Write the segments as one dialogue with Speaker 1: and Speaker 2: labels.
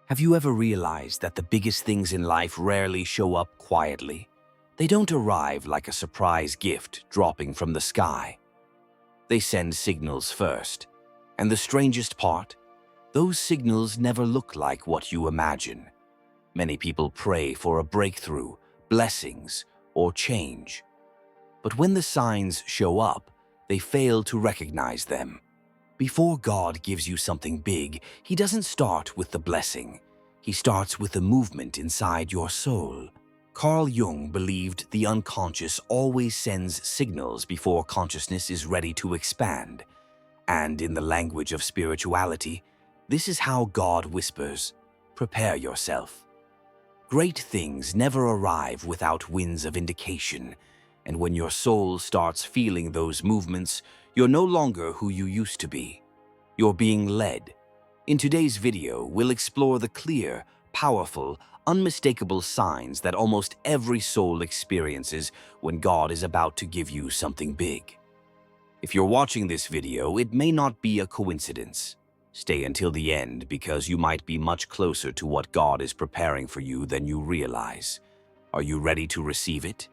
Speaker 1: Have you ever realized that the biggest things in life rarely show up quietly? They don't arrive like a surprise gift dropping from the sky. They send signals first. And the strangest part? Those signals never look like what you imagine. Many people pray for a breakthrough, blessings, or change. But when the signs show up, they fail to recognize them. Before God gives you something big, He doesn't start with the blessing. He starts with a movement inside your soul. Carl Jung believed the unconscious always sends signals before consciousness is ready to expand. And in the language of spirituality, this is how God whispers, "Prepare yourself." Great things never arrive without winds of indication, and when your soul starts feeling those movements, you're no longer who you used to be. You're being led. In today's video, we'll explore the clear, powerful, unmistakable signs that almost every soul experiences when God is about to give you something big. If you're watching this video, it may not be a coincidence. Stay until the end because you might be much closer to what God is preparing for you than you realize. Are you ready to receive it?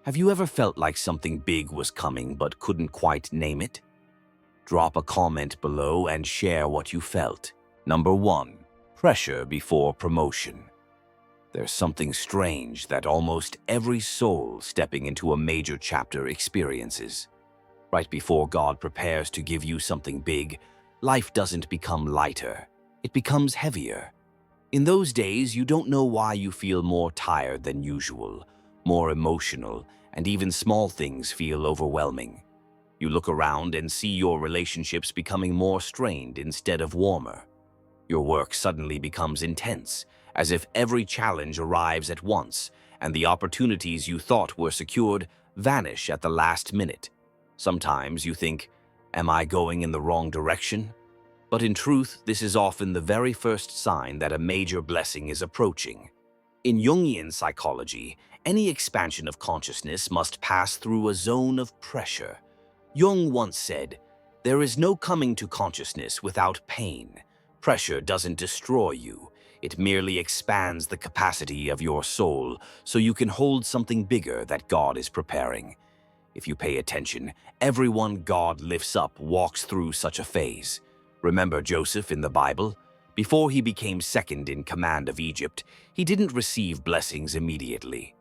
Speaker 1: Have you ever felt like something big was coming but couldn't quite name it? Drop a comment below and share what you felt. Number 1. Pressure before promotion. There's something strange that almost every soul stepping into a major chapter experiences. Right before God prepares to give you something big, life doesn't become lighter. It becomes heavier. In those days, you don't know why you feel more tired than usual, more emotional, and even small things feel overwhelming. You look around and see your relationships becoming more strained instead of warmer. Your work suddenly becomes intense, as if every challenge arrives at once, and the opportunities you thought were secured vanish at the last minute. Sometimes you think, "Am I going in the wrong direction?" But in truth, this is often the very first sign that a major blessing is approaching. In Jungian psychology, any expansion of consciousness must pass through a zone of pressure. Jung once said, "There is no coming to consciousness without pain. Pressure doesn't destroy you. It merely expands the capacity of your soul so you can hold something bigger that God is preparing." If you pay attention, everyone God lifts up walks through such a phase. Remember Joseph in the Bible? Before he became second in command of Egypt, he didn't receive blessings immediately.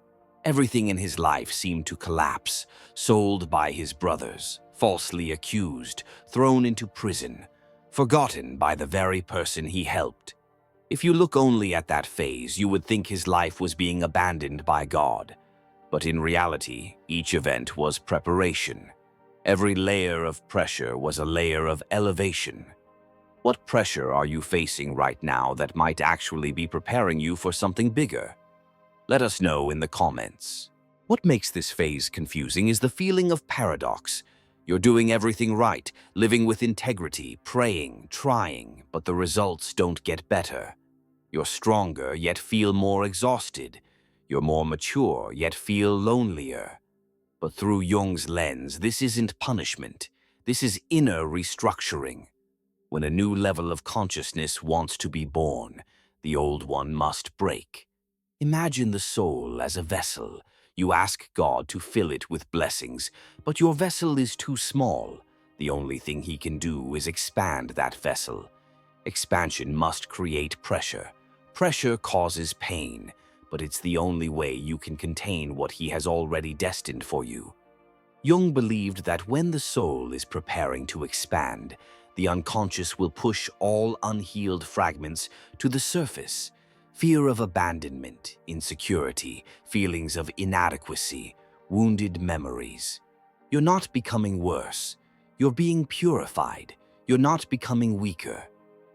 Speaker 1: Everything in his life seemed to collapse, sold by his brothers, falsely accused, thrown into prison, forgotten by the very person he helped. If you look only at that phase, you would think his life was being abandoned by God. But in reality, each event was preparation. Every layer of pressure was a layer of elevation. What pressure are you facing right now that might actually be preparing you for something bigger? Let us know in the comments. What makes this phase confusing is the feeling of paradox. You're doing everything right, living with integrity, praying, trying, but the results don't get better. You're stronger, yet feel more exhausted. You're more mature, yet feel lonelier. But through Jung's lens, this isn't punishment. This is inner restructuring. When a new level of consciousness wants to be born, the old one must break. Imagine the soul as a vessel. You ask God to fill it with blessings, but your vessel is too small. The only thing He can do is expand that vessel. Expansion must create pressure. Pressure causes pain, but it's the only way you can contain what He has already destined for you. Jung believed that when the soul is preparing to expand, the unconscious will push all unhealed fragments to the surface. Fear of abandonment, insecurity, feelings of inadequacy, wounded memories. You're not becoming worse. You're being purified. You're not becoming weaker.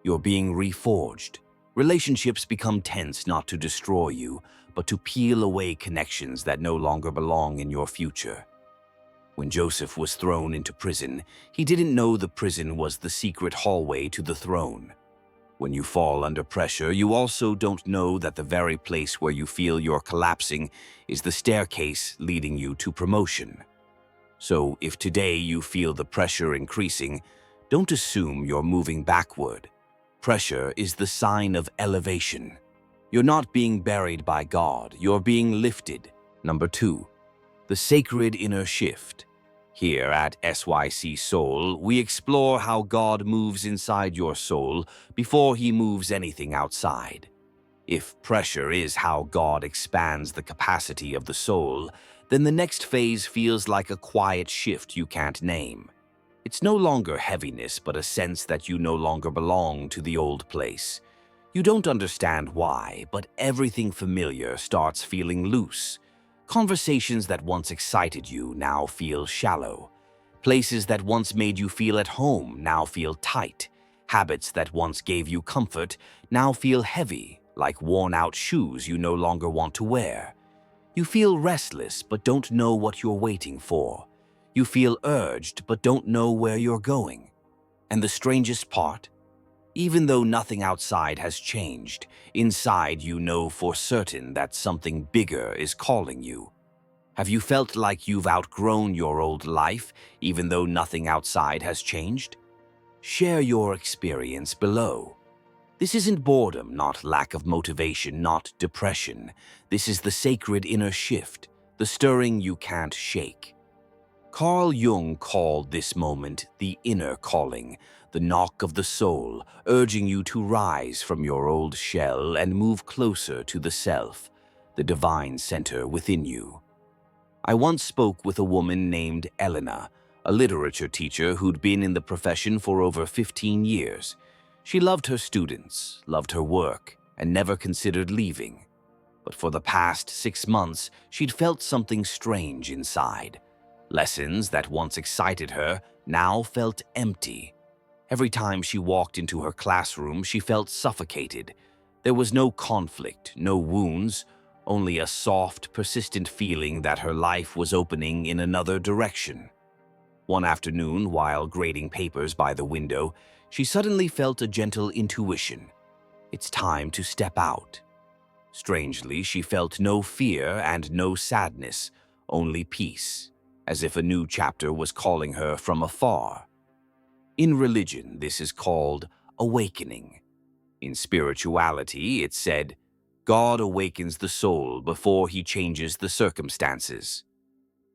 Speaker 1: You're being reforged. Relationships become tense not to destroy you, but to peel away connections that no longer belong in your future. When Joseph was thrown into prison, he didn't know the prison was the secret hallway to the throne. When you fall under pressure, you also don't know that the very place where you feel you're collapsing is the staircase leading you to promotion. So if today you feel the pressure increasing, don't assume you're moving backward. Pressure is the sign of elevation. You're not being buried by God, you're being lifted. Number 2, the sacred inner shift. Here at SYC Soul, we explore how God moves inside your soul before he moves anything outside. If pressure is how God expands the capacity of the soul, then the next phase feels like a quiet shift you can't name. It's no longer heaviness, but a sense that you no longer belong to the old place. You don't understand why, but everything familiar starts feeling loose. Conversations that once excited you now feel shallow. Places that once made you feel at home now feel tight. Habits that once gave you comfort now feel heavy, like worn-out shoes you no longer want to wear. You feel restless but don't know what you're waiting for. You feel urged but don't know where you're going. And the strangest part? Even though nothing outside has changed, inside you know for certain that something bigger is calling you. Have you felt like you've outgrown your old life, even though nothing outside has changed? Share your experience below. This isn't boredom, not lack of motivation, not depression. This is the sacred inner shift, the stirring you can't shake. Carl Jung called this moment the inner calling, the knock of the soul, urging you to rise from your old shell and move closer to the self, the divine center within you. I once spoke with a woman named Elena, a literature teacher who'd been in the profession for over 15 years. She loved her students, loved her work, and never considered leaving. But for the past 6 months, she'd felt something strange inside. Lessons that once excited her now felt empty. Every time she walked into her classroom, she felt suffocated. There was no conflict, no wounds, only a soft, persistent feeling that her life was opening in another direction. One afternoon, while grading papers by the window, she suddenly felt a gentle intuition. It's time to step out. Strangely, she felt no fear and no sadness, only peace, as if a new chapter was calling her from afar. In religion, this is called awakening. In spirituality, it's said, God awakens the soul before he changes the circumstances.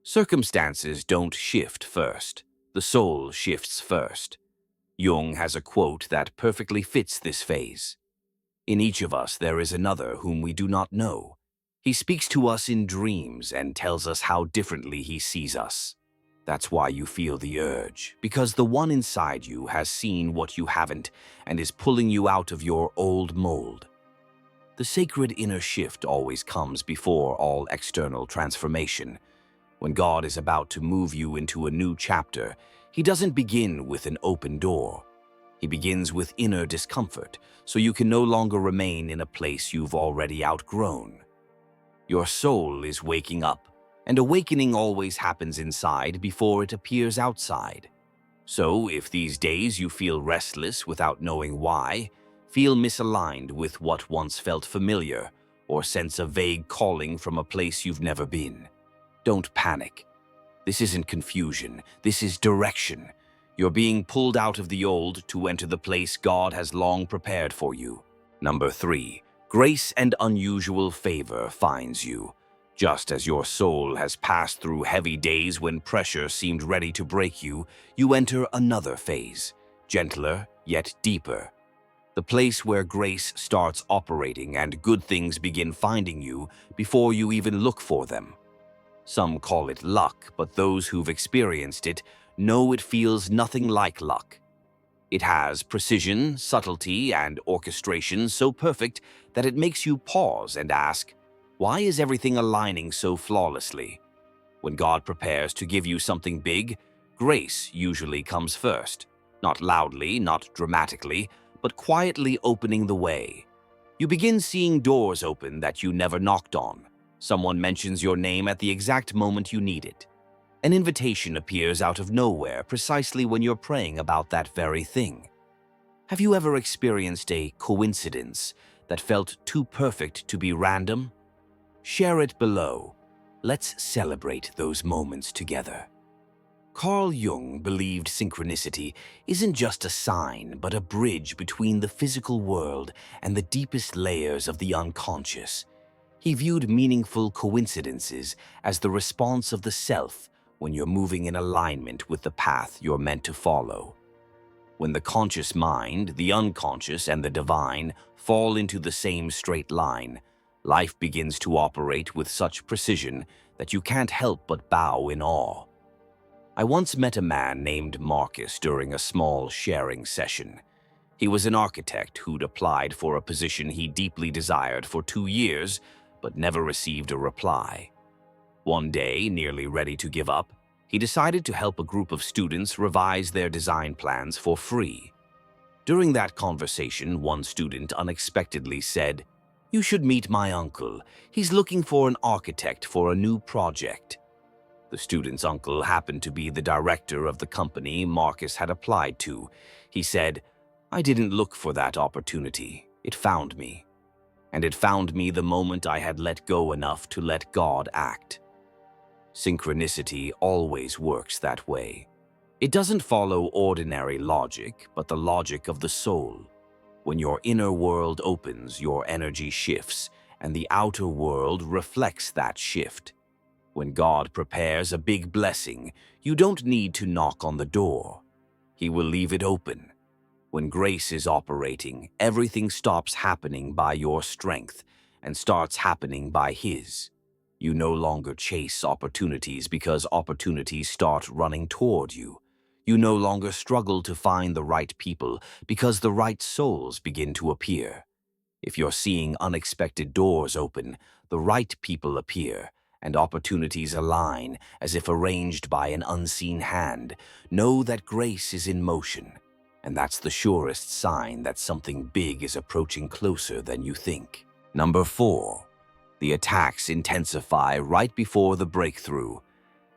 Speaker 1: Circumstances don't shift first. The soul shifts first. Jung has a quote that perfectly fits this phase. In each of us there is another whom we do not know. He speaks to us in dreams and tells us how differently he sees us. That's why you feel the urge, because the one inside you has seen what you haven't and is pulling you out of your old mold. The sacred inner shift always comes before all external transformation. When God is about to move you into a new chapter, he doesn't begin with an open door. He begins with inner discomfort, so you can no longer remain in a place you've already outgrown. Your soul is waking up, and awakening always happens inside before it appears outside. So if these days you feel restless without knowing why, feel misaligned with what once felt familiar, or sense a vague calling from a place you've never been, don't panic. This isn't confusion, this is direction. You're being pulled out of the old to enter the place God has long prepared for you. Number 3, grace and unusual favor finds you. Just as your soul has passed through heavy days when pressure seemed ready to break you, you enter another phase, gentler yet deeper. The place where grace starts operating and good things begin finding you before you even look for them. Some call it luck, but those who've experienced it know it feels nothing like luck. It has precision, subtlety, and orchestration so perfect that it makes you pause and ask, why is everything aligning so flawlessly? When God prepares to give you something big, grace usually comes first. Not loudly, not dramatically, but quietly opening the way. You begin seeing doors open that you never knocked on. Someone mentions your name at the exact moment you need it. An invitation appears out of nowhere precisely when you're praying about that very thing. Have you ever experienced a coincidence that felt too perfect to be random? Share it below. Let's celebrate those moments together. Carl Jung believed synchronicity isn't just a sign, but a bridge between the physical world and the deepest layers of the unconscious. He viewed meaningful coincidences as the response of the self when you're moving in alignment with the path you're meant to follow. When the conscious mind, the unconscious, and the divine fall into the same straight line, life begins to operate with such precision that you can't help but bow in awe. I once met a man named Marcus during a small sharing session. He was an architect who'd applied for a position he deeply desired for 2 years, but never received a reply. One day, nearly ready to give up, he decided to help a group of students revise their design plans for free. During that conversation, one student unexpectedly said, "You should meet my uncle. He's looking for an architect for a new project." The student's uncle happened to be the director of the company Marcus had applied to. He said, "I didn't look for that opportunity. It found me. And it found me the moment I had let go enough to let God act." Synchronicity always works that way. It doesn't follow ordinary logic, but the logic of the soul. When your inner world opens, your energy shifts, and the outer world reflects that shift. When God prepares a big blessing, you don't need to knock on the door. He will leave it open. When grace is operating, everything stops happening by your strength and starts happening by His. You no longer chase opportunities because opportunities start running toward you. You no longer struggle to find the right people because the right souls begin to appear. If you're seeing unexpected doors open, the right people appear, and opportunities align as if arranged by an unseen hand, know that grace is in motion. And that's the surest sign that something big is approaching closer than you think. Number 4. The attacks intensify right before the breakthrough.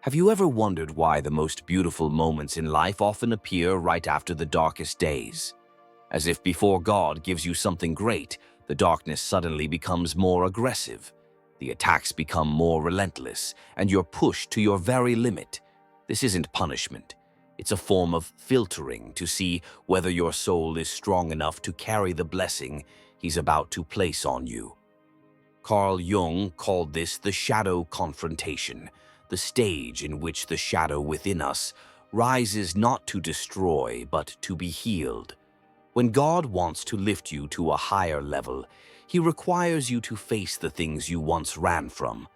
Speaker 1: Have you ever wondered why the most beautiful moments in life often appear right after the darkest days? As if before God gives you something great, the darkness suddenly becomes more aggressive. The attacks become more relentless, and you're pushed to your very limit. This isn't punishment. It's a form of filtering to see whether your soul is strong enough to carry the blessing He's about to place on you. Carl Jung called this the shadow confrontation, the stage in which the shadow within us rises not to destroy, but to be healed. When God wants to lift you to a higher level, He requires you to face the things you once ran from,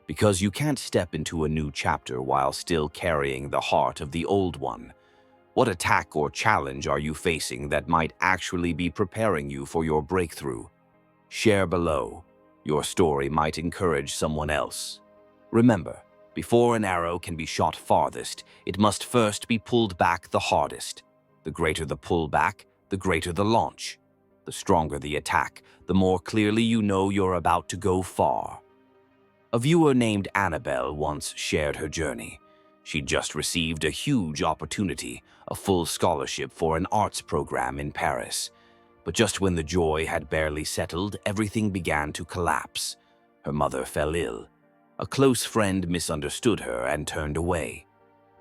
Speaker 1: because you can't step into a new chapter while still carrying the heart of the old one. What attack or challenge are you facing that might actually be preparing you for your breakthrough? Share below. Your story might encourage someone else. Remember, before an arrow can be shot farthest, it must first be pulled back the hardest. The greater the pullback, the greater the launch. The stronger the attack, the more clearly you know you're about to go far. A viewer named Annabelle once shared her journey. She'd just received a huge opportunity, a full scholarship for an arts program in Paris. But just when the joy had barely settled, everything began to collapse. Her mother fell ill. A close friend misunderstood her and turned away.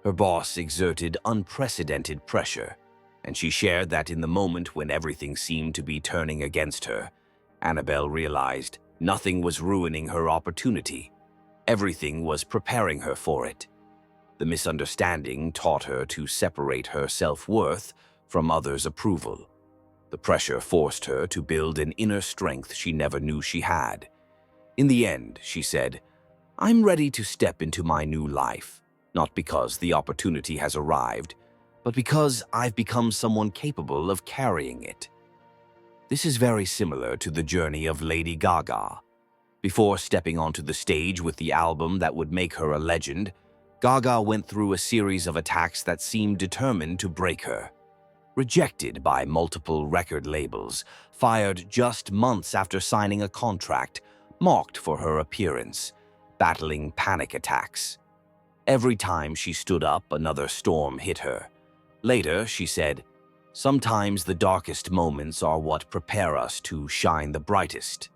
Speaker 1: Her boss exerted unprecedented pressure, and she shared that in the moment when everything seemed to be turning against her, Annabelle realized nothing was ruining her opportunity. Everything was preparing her for it. The misunderstanding taught her to separate her self-worth from others' approval. The pressure forced her to build an inner strength she never knew she had. In the end, she said, "I'm ready to step into my new life, not because the opportunity has arrived, but because I've become someone capable of carrying it." This is very similar to the journey of Lady Gaga. Before stepping onto the stage with the album that would make her a legend, Gaga went through a series of attacks that seemed determined to break her. Rejected by multiple record labels, fired just months after signing a contract, mocked for her appearance, battling panic attacks. Every time she stood up, another storm hit her. Later, she said, "Sometimes the darkest moments are what prepare us to shine the brightest."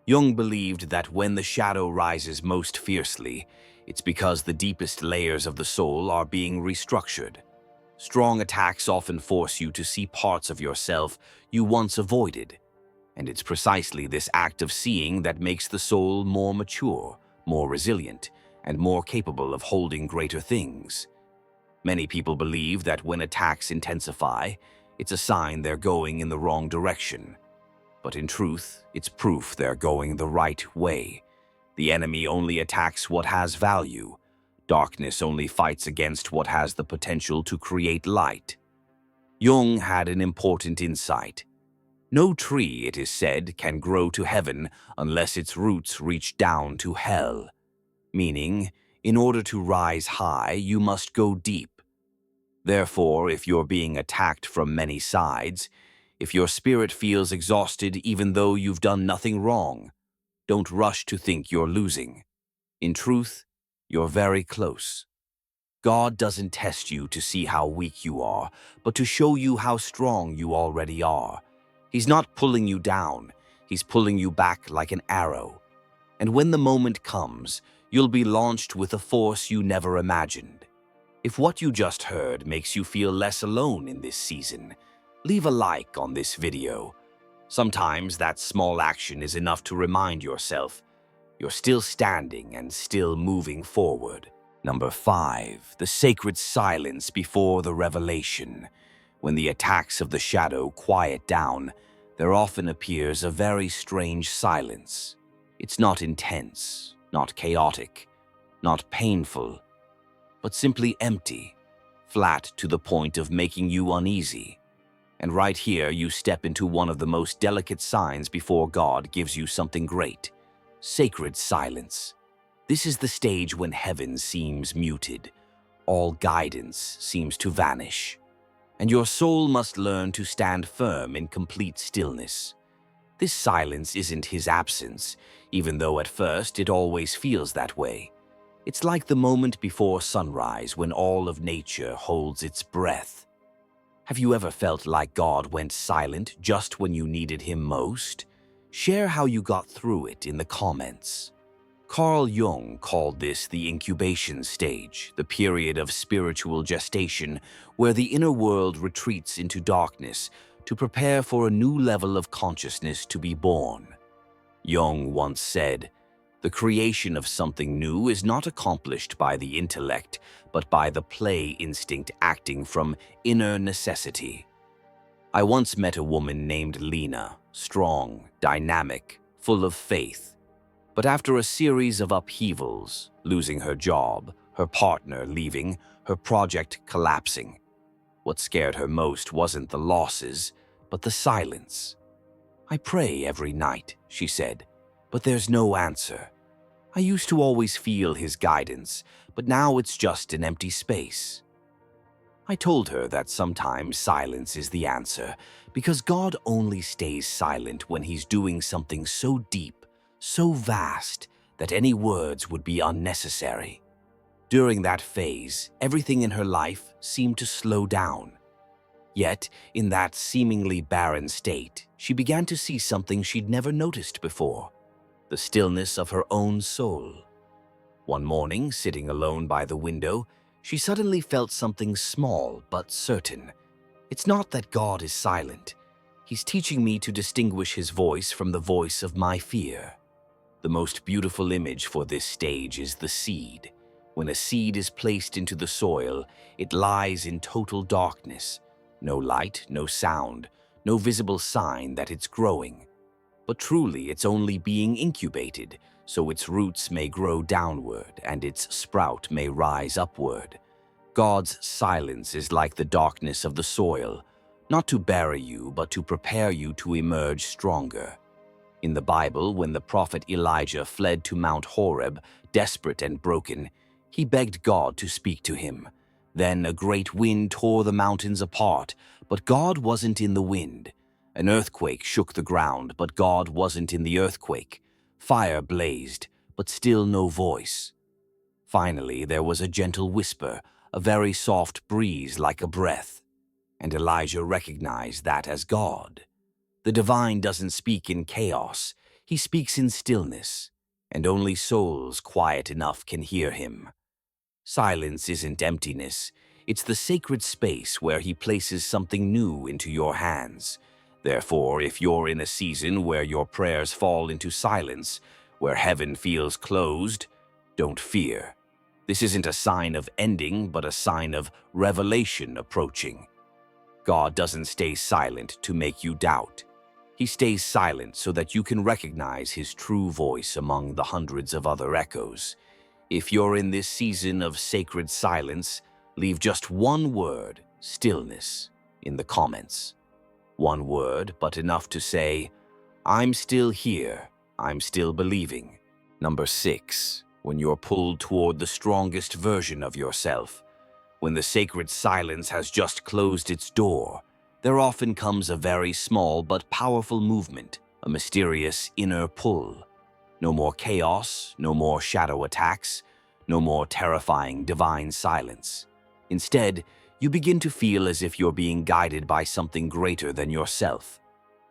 Speaker 1: Jung believed that when the shadow rises most fiercely, It's because the deepest layers of the soul are being restructured. Strong attacks often force you to see parts of yourself you once avoided, and it's precisely this act of seeing that makes the soul more mature, more resilient, and more capable of holding greater things. Many people believe that when attacks intensify, it's a sign they're going in the wrong direction. But in truth, it's proof they're going the right way. The enemy only attacks what has value. Darkness only fights against what has the potential to create light. Jung had an important insight. No tree, it is said, can grow to heaven unless its roots reach down to hell. Meaning, in order to rise high, you must go deep. Therefore, if you're being attacked from many sides, if your spirit feels exhausted even though you've done nothing wrong, don't rush to think you're losing. In truth, you're very close. God doesn't test you to see how weak you are, but to show you how strong you already are. He's not pulling you down, he's pulling you back like an arrow. And when the moment comes, you'll be launched with a force you never imagined. If what you just heard makes you feel less alone in this season, leave a like on this video. Sometimes that small action is enough to remind yourself you're still standing and still moving forward. Number 5, the sacred silence before the revelation. When the attacks of the shadow quiet down, there often appears a very strange silence. It's not intense, not chaotic, not painful, but simply empty, flat to the point of making you uneasy. And right here you step into one of the most delicate signs before God gives you something great: sacred silence. This is the stage when heaven seems muted, all guidance seems to vanish, and your soul must learn to stand firm in complete stillness. This silence isn't his absence, even though at first it always feels that way. It's like the moment before sunrise when all of nature holds its breath. Have you ever felt like God went silent just when you needed him most? Share how you got through it in the comments. Carl Jung called this the incubation stage, the period of spiritual gestation where the inner world retreats into darkness to prepare for a new level of consciousness to be born. Jung once said, "The creation of something new is not accomplished by the intellect, but by the play instinct acting from inner necessity." I once met a woman named Lena, strong, dynamic, full of faith. But after a series of upheavals, losing her job, her partner leaving, her project collapsing, what scared her most wasn't the losses, but the silence. "I pray every night," she said, "but there's no answer. I used to always feel his guidance, but now it's just an empty space." I told her that sometimes silence is the answer, because God only stays silent when he's doing something so deep, so vast, that any words would be unnecessary. During that phase, everything in her life seemed to slow down. Yet, in that seemingly barren state, she began to see something she'd never noticed before: the stillness of her own soul. One morning, sitting alone by the window, she suddenly felt something small but certain. It's not that God is silent. He's teaching me to distinguish his voice from the voice of my fear. The most beautiful image for this stage is the seed. When a seed is placed into the soil, it lies in total darkness. No light, no sound, no visible sign that it's growing. But truly, it's only being incubated, so its roots may grow downward and its sprout may rise upward. God's silence is like the darkness of the soil, not to bury you, but to prepare you to emerge stronger. In the Bible, when the prophet Elijah fled to Mount Horeb, desperate and broken, he begged God to speak to him. Then a great wind tore the mountains apart, but God wasn't in the wind. An earthquake shook the ground, but God wasn't in the earthquake. Fire blazed, but still no voice. Finally, there was a gentle whisper, a very soft breeze like a breath, and Elijah recognized that as God. The divine doesn't speak in chaos, he speaks in stillness. and only souls quiet enough can hear him. Silence isn't emptiness, it's the sacred space where he places something new into your hands. Therefore, if you're in a season where your prayers fall into silence, where heaven feels closed, don't fear. This isn't a sign of ending, but a sign of revelation approaching. God doesn't stay silent to make you doubt. He stays silent so that you can recognize his true voice among the hundreds of other echoes. If you're in this season of sacred silence, leave just one word, stillness, in the comments. One word, but enough to say, I'm still here, I'm still believing. Number 6, when you're pulled toward the strongest version of yourself. When the sacred silence has just closed its door, there often comes a very small but powerful movement, a mysterious inner pull. No more chaos, no more shadow attacks, no more terrifying divine silence. Instead, you begin to feel as if you're being guided by something greater than yourself.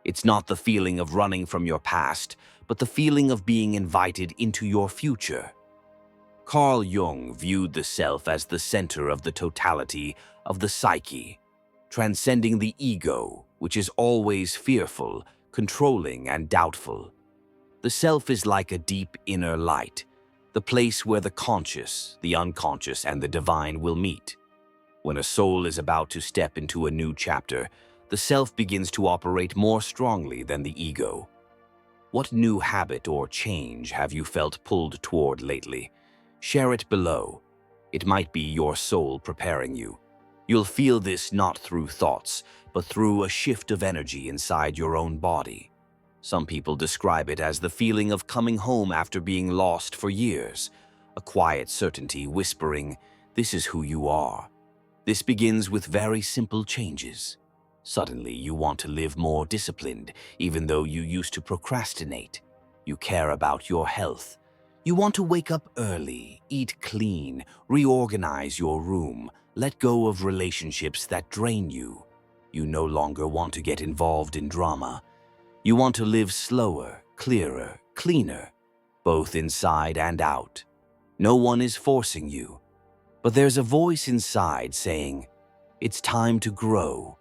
Speaker 1: It's not the feeling of running from your past, but the feeling of being invited into your future. Carl Jung viewed the self as the center of the totality of the psyche, transcending the ego, which is always fearful, controlling, and doubtful. The self is like a deep inner light, the place where the conscious, the unconscious, and the divine will meet. When a soul is about to step into a new chapter, the self begins to operate more strongly than the ego. What new habit or change have you felt pulled toward lately? Share it below. It might be your soul preparing you. You'll feel this not through thoughts, but through a shift of energy inside your own body. Some people describe it as the feeling of coming home after being lost for years, a quiet certainty whispering, "This is who you are." This begins with very simple changes. Suddenly, you want to live more disciplined, even though you used to procrastinate. You care about your health. You want to wake up early, eat clean, reorganize your room, let go of relationships that drain you. You no longer want to get involved in drama. You want to live slower, clearer, cleaner, both inside and out. No one is forcing you. But there's a voice inside saying, it's time to grow.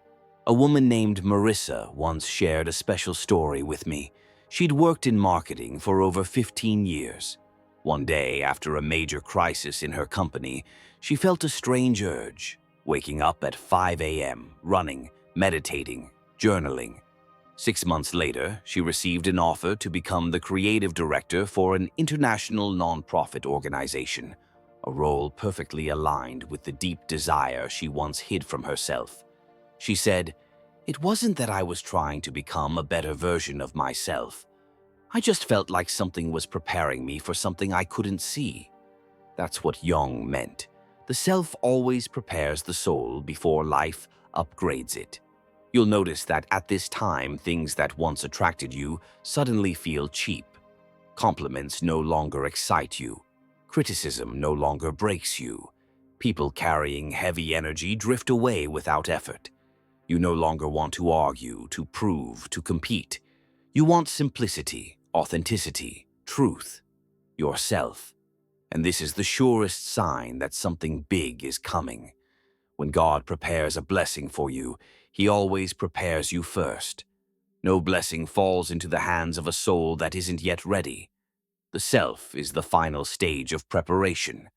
Speaker 1: A woman named Marissa once shared a special story with me. She'd worked in marketing for over 15 years. One day, after a major crisis in her company, she felt a strange urge, waking up at 5 a.m., running, meditating, journaling. 6 months later, she received an offer to become the creative director for an international nonprofit organization, a role perfectly aligned with the deep desire she once hid from herself. She said, "It wasn't that I was trying to become a better version of myself. I just felt like something was preparing me for something I couldn't see." That's what Jung meant. The self always prepares the soul before life upgrades it. You'll notice that at this time, things that once attracted you suddenly feel cheap. Compliments no longer excite you. Criticism no longer breaks you. People carrying heavy energy drift away without effort. You no longer want to argue, to prove, to compete. You want simplicity, authenticity, truth, yourself. And this is the surest sign that something big is coming. When God prepares a blessing for you, He always prepares you first. No blessing falls into the hands of a soul that isn't yet ready. The self is the final stage of preparation.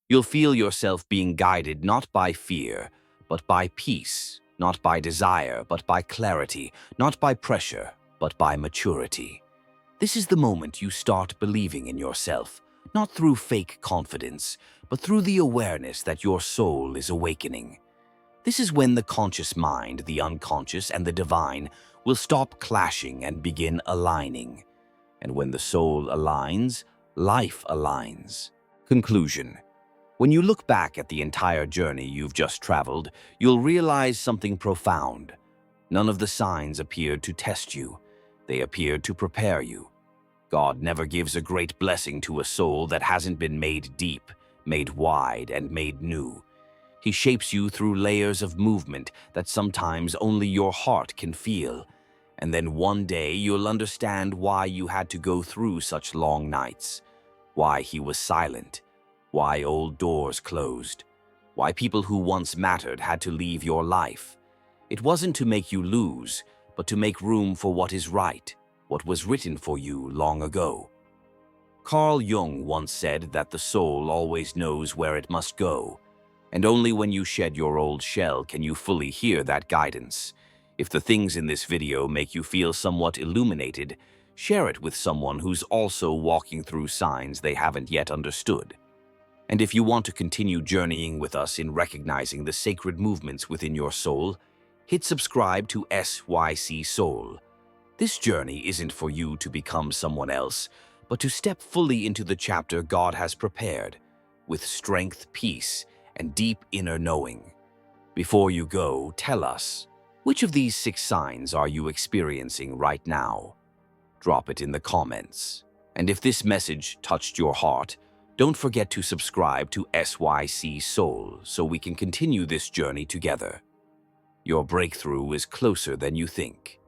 Speaker 1: You'll feel yourself being guided not by fear, but by peace, not by desire, but by clarity, not by pressure, but by maturity. This is the moment you start believing in yourself, not through fake confidence, but through the awareness that your soul is awakening. This is when the conscious mind, the unconscious, and the divine will stop clashing and begin aligning. And when the soul aligns, life aligns. Conclusion. When you look back at the entire journey you've just traveled, you'll realize something profound. None of the signs appeared to test you. They appeared to prepare you. God never gives a great blessing to a soul that hasn't been made deep, made wide, and made new. He shapes you through layers of movement that sometimes only your heart can feel. And then one day you'll understand why you had to go through such long nights, why he was silent, why old doors closed, why people who once mattered had to leave your life. It wasn't to make you lose, but to make room for what is right, what was written for you long ago. Carl Jung once said that the soul always knows where it must go, and only when you shed your old shell can you fully hear that guidance. If the things in this video make you feel somewhat illuminated, share it with someone who's also walking through signs they haven't yet understood. And if you want to continue journeying with us in recognizing the sacred movements within your soul, hit subscribe to SYC Soul. This journey isn't for you to become someone else, but to step fully into the chapter God has prepared, with strength, peace, and deep inner knowing. Before you go, tell us, which of these 6 signs are you experiencing right now? Drop it in the comments. And if this message touched your heart, don't forget to subscribe to SYC Soul so we can continue this journey together. Your breakthrough is closer than you think.